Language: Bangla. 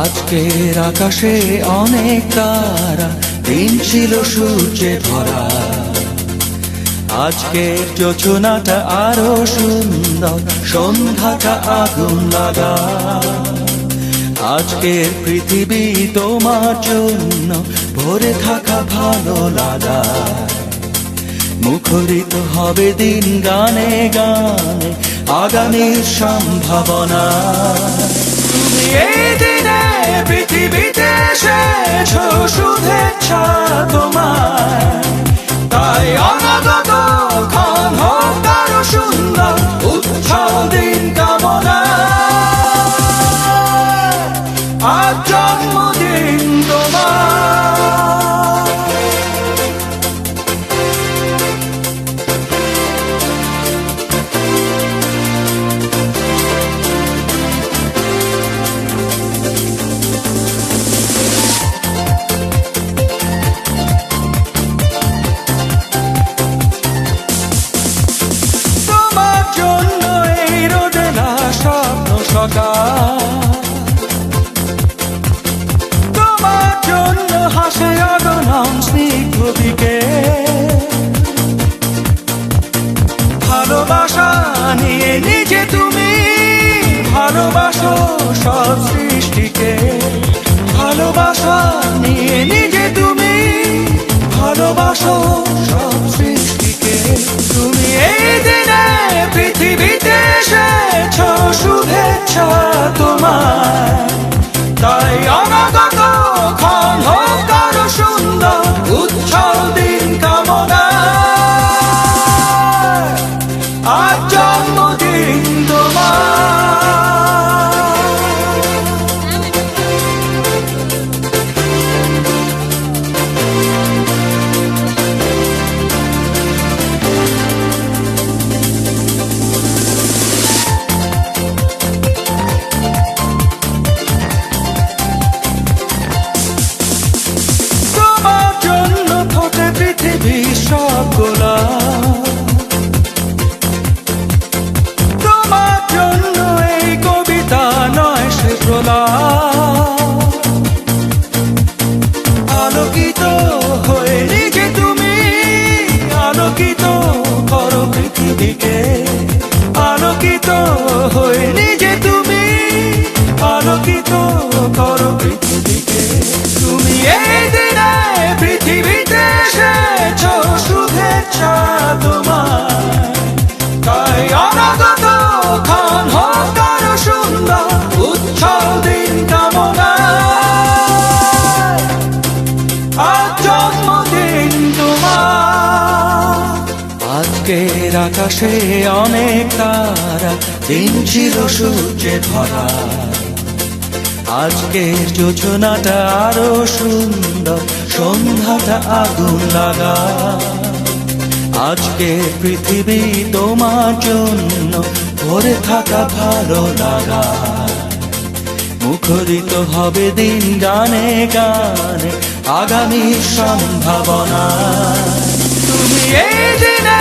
আজকের আকাশে অনেক তারা, দিন ছিল সূর্যে ভরা। আজকের যোজনাটা আরো সুন্দর, সন্ধ্যাটা আগুন লাগা। আজকের পৃথিবী তোমার জন্য ভরে থাকা ভালো লাগা। মুখরিত হবে দিন গানে গানে, আগামীর সম্ভাবনা। তুমি এই দিনে পৃথিবীতে এসেছো, শুভেচ্ছা তোমার। তাই অনাগত ক্ষণ হোক আরো সুন্দর, উৎসব দিন কামনা। আজ জন্মদিন তোমার। তোমার জন্য হাসে অগণন স্নিগ্ধ দিকে। ভালোবাসা নিয়ে নিজে তুমি ভালোবাসো সব সৃষ্টিকে। ভালোবাসা নিয়ে নিজে তুমি ভালোবাসো সব সৃষ্টিকে। তুমি এই দিনে পৃথিবীতে এসেছো, শুভেচ্ছা তোমার। তাই অনাগত ক্ষণ হোক আরো সুন্দর, উৎসব দিন কামনা। আজ জন্মদিন তোমার। তোমার জন্য এই কবিতা নয় সে প্রলাপ। আলোকিত হয়ে নিজে তুমি আলোকিত করো পৃথিবীকে। আলোকিত হয়ে নিজে তুমি আলোকিত করো পৃথিবীকে। তুমি এই দিনে পৃথিবীতে এসেছো, শুভেচ্ছা তোমার। তাই অনাগত ক্ষণ হোক আরো সুন্দর, উৎসব দিন কামনা। আজ জন্মদিন তোমার। আজকের আকাশে অনেক তারা, দিন ছিল সূর্যে ভরা। আজকের যোজনাটা আরো সুন্দর, সন্ধ্যাটা আগুন লাগা। আজকের পৃথিবী তোমার জন্য ভরে থাকা ভালো লাগা। মুখরিত হবে দিন গানে গানে, আগামীর সম্ভাবনা। তুমি এই দিনে